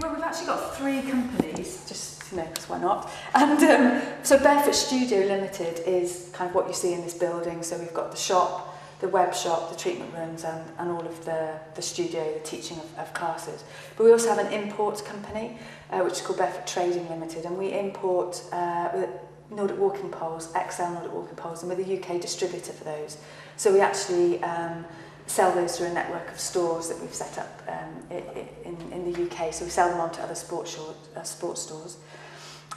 Well, we've actually got 3 companies, just, because why not? And so Barefoot Studio Limited is kind of what you see in this building. So we've got the shop, the web shop, the treatment rooms, and all of the studio, the teaching of classes. But we also have an import company, which is called Barefoot Trading Limited, and we import Nordic walking poles, XL Nordic walking poles, and we're the UK distributor for those. So we actually sell those through a network of stores that we've set up in the UK. So we sell them on to other sports stores.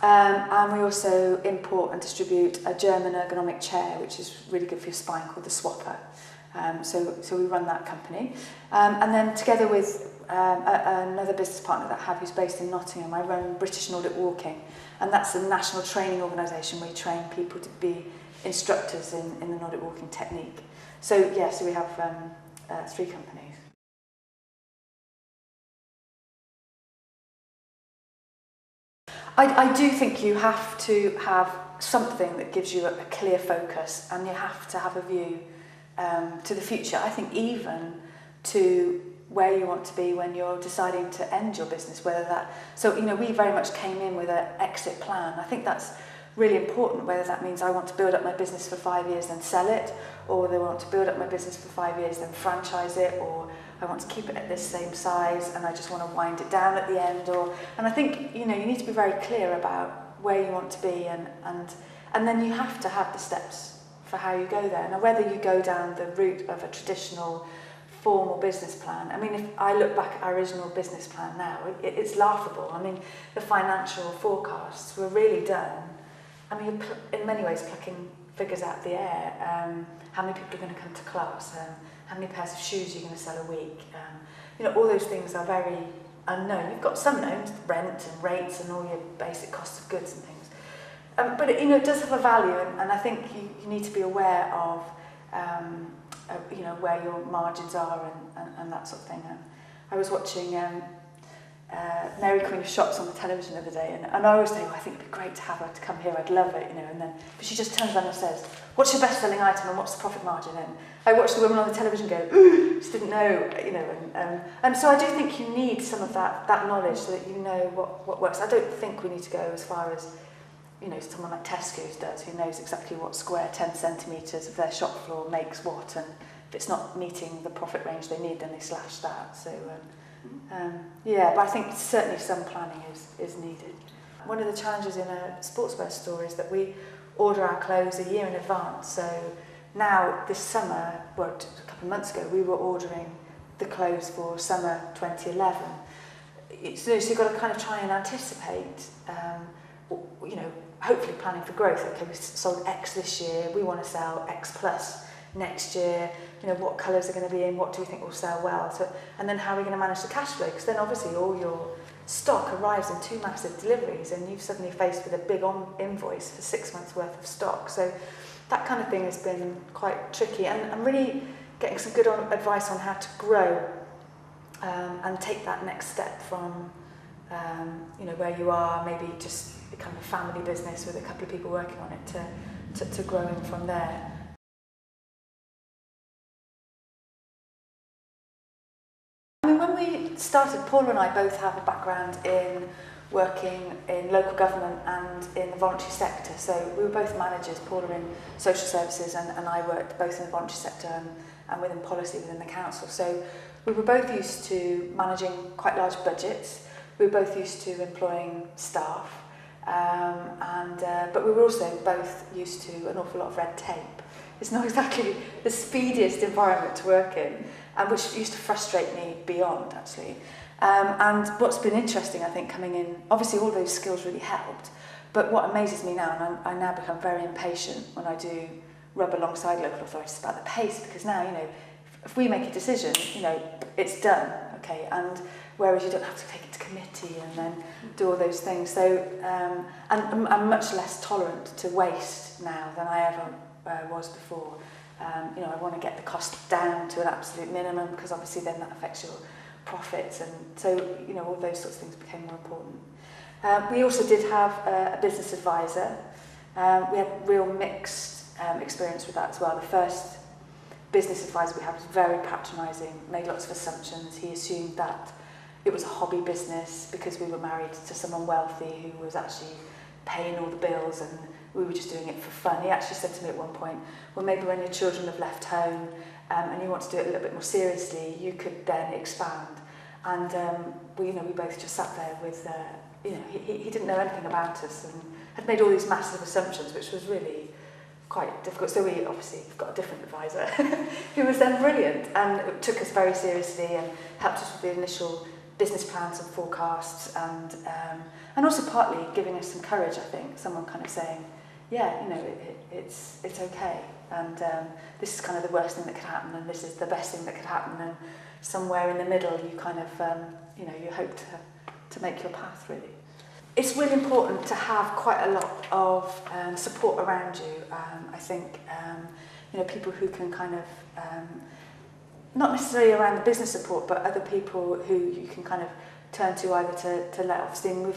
And we also import and distribute a German ergonomic chair, which is really good for your spine, called the Swapper. So we run that company. And then together with another business partner that I have, who's based in Nottingham, I run British Nordic Walking. And that's a national training organisation where we train people to be instructors in the Nordic Walking technique. So so we have 3 companies. I do think you have to have something that gives you a clear focus, and you have to have a view to the future. I think even to where you want to be when you're deciding to end your business, we very much came in with an exit plan. I think that's really important, whether that means I want to build up my business for 5 years then sell it, or they want to build up my business for 5 years then franchise it, or I want to keep it at this same size and I just want to wind it down at the end. And I think you need to be very clear about where you want to be, and then you have to have the steps for how you go there. Now, whether you go down the route of a traditional formal business plan, I mean, if I look back at our original business plan now, it's laughable. I mean, the financial forecasts were really done. I mean, in many ways, plucking figures out of the air. How many people are going to come to class? How many pairs of shoes you're going to sell a week? All those things are very unknown. You've got some known, rent and rates and all your basic costs of goods and things. But it does have a value, and I think you need to be aware of where your margins are and that sort of thing. I was watching Mary Queen of Shops on the television the other day, and I always say, I think it'd be great to have her to come here, I'd love it, but she just turns around and says, what's your best-selling item and what's the profit margin? And I watched the women on the television go, ooh, just didn't know, and so I do think you need some of that knowledge so that you know what works. I don't think we need to go as far as someone like Tesco's does, who knows exactly what square 10 centimetres of their shop floor makes what, and if it's not meeting the profit range they need, then they slash that. So but I think certainly some planning is needed. One of the challenges in a sportswear store is that we order our clothes a year in advance. So now this summer, a couple of months ago, we were ordering the clothes for summer 2011. So you've got to kind of try and anticipate, hopefully planning for growth. Okay, we sold X this year, we want to sell X plus next year. What colours are going to be in, what do we think will sell well? So, and then how are we going to manage the cash flow? Because then obviously all your stock arrives in 2 massive deliveries, and you've suddenly faced with a big invoice for 6 months worth of stock. So that kind of thing has been quite tricky, and I'm really getting some good advice on how to grow and take that next step from where you are, maybe just become a family business with a couple of people working on it to growing from there. I mean, when we started, Paul and I both have a background in working in local government and in the voluntary sector. So we were both managers. Paul were in social services, and I worked both in the voluntary sector and within policy within the council. So we were both used to managing quite large budgets. We were both used to employing staff, but we were also both used to an awful lot of red tape. It's not exactly the speediest environment to work in, and which used to frustrate me beyond, actually. And what's been interesting, I think, coming in, obviously all those skills really helped, but what amazes me now, and I now become very impatient when I do rub alongside local authorities about the pace, because now, if we make a decision, it's done, okay, and whereas you don't have to take it to committee and then do all those things. So, and I'm much less tolerant to waste now than I ever was before. I want to get the cost down to an absolute minimum, because obviously then that affects your profits, and so all those sorts of things became more important. We also did have a business advisor. We had real mixed experience with that as well. The first business advisor we had was very patronising, made lots of assumptions. He assumed that it was a hobby business because we were married to someone wealthy who was actually paying all the bills, and we were just doing it for fun. He actually said to me at one point, well, maybe when your children have left home and you want to do it a little bit more seriously, you could then expand. And we both just sat there with, he didn't know anything about us and had made all these massive assumptions, which was really quite difficult. So we obviously got a different advisor who was then brilliant and took us very seriously and helped us with the initial business plans and forecasts, and also partly giving us some courage, I think, someone kind of saying, yeah, it's okay, and this is kind of the worst thing that could happen, and this is the best thing that could happen, and somewhere in the middle you kind of, you hope to make your path, really. It's really important to have quite a lot of support around you. I think, people who can kind of, not necessarily around the business support, but other people who you can kind of turn to either to let off steam.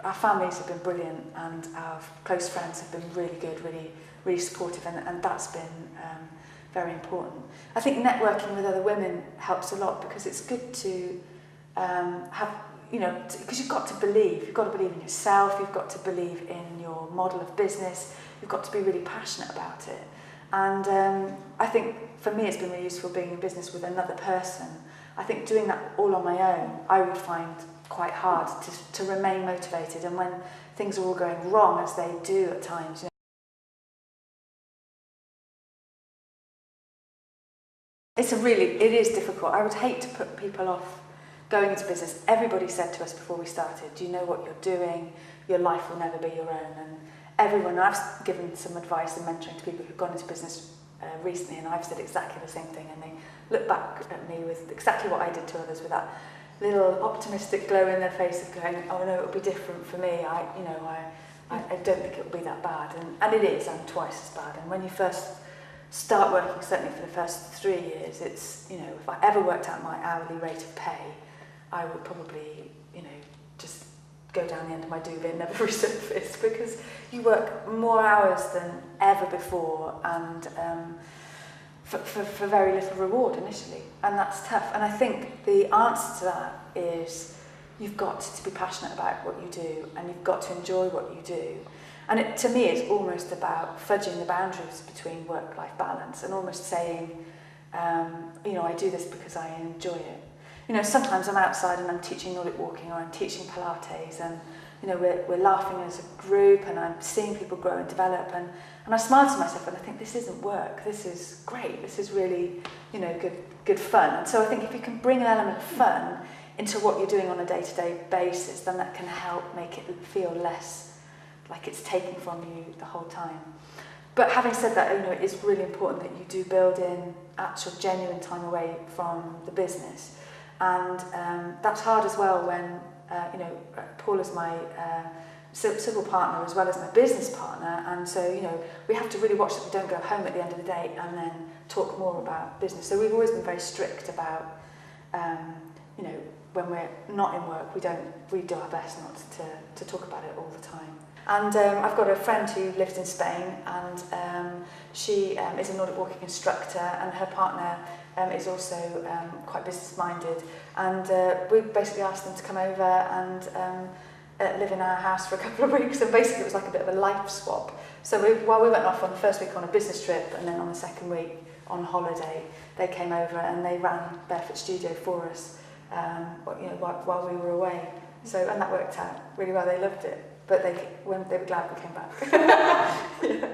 Our families have been brilliant, and our close friends have been really good, really, really supportive, and that's been very important. I think networking with other women helps a lot, because it's good to have, because you've got to believe in yourself, you've got to believe in your model of business, you've got to be really passionate about it. And I think for me it's been really useful being in business with another person. I think doing that all on my own, I would find quite hard to remain motivated, and when things are all going wrong, as they do at times, it is difficult. I would hate to put people off going into business. Everybody said to us before we started, do you know what you're doing? Your life will never be your own. And I've given some advice and mentoring to people who've gone into business recently, and I've said exactly the same thing, and they look back at me with exactly what I did to others, with that little optimistic glow in their face of going, oh no, it'll be different for me. I don't think it'll be that bad, and it is. I'm twice as bad. And when you first start working, certainly for the first 3 years, it's, if I ever worked out my hourly rate of pay, I would probably, just go down the end of my duvet and never resurface, because you work more hours than ever before, and for very little reward initially, and that's tough. And I think the answer to that is you've got to be passionate about what you do, and you've got to enjoy what you do. And to me, it's almost about fudging the boundaries between work-life balance, and almost saying, I do this because I enjoy it. Sometimes I'm outside and I'm teaching Nordic walking, or I'm teaching Pilates, and we're laughing as a group, and I'm seeing people grow and develop, and I smile to myself and I think, this isn't work, this is great, this is really good fun. And so I think if you can bring an element of fun into what you're doing on a day-to-day basis, then that can help make it feel less like it's taken from you the whole time. But having said that, it is really important that you do build in actual genuine time away from the business. And that's hard as well when, Paul is my civil partner as well as my business partner, and so, we have to really watch that we don't go home at the end of the day and then talk more about business. So we've always been very strict about, when we're not in work, we do our best not to talk about it all the time. And I've got a friend who lives in Spain, and she is a Nordic walking instructor, and her partner is also quite business-minded, and we basically asked them to come over and live in our house for a couple of weeks, and basically it was like a bit of a life swap. So while we went off on the first week on a business trip, and then on the second week on holiday, they came over and they ran Barefoot Studio for us, while we were away. So, and that worked out really well. They loved it, but they were glad we came back. Yeah.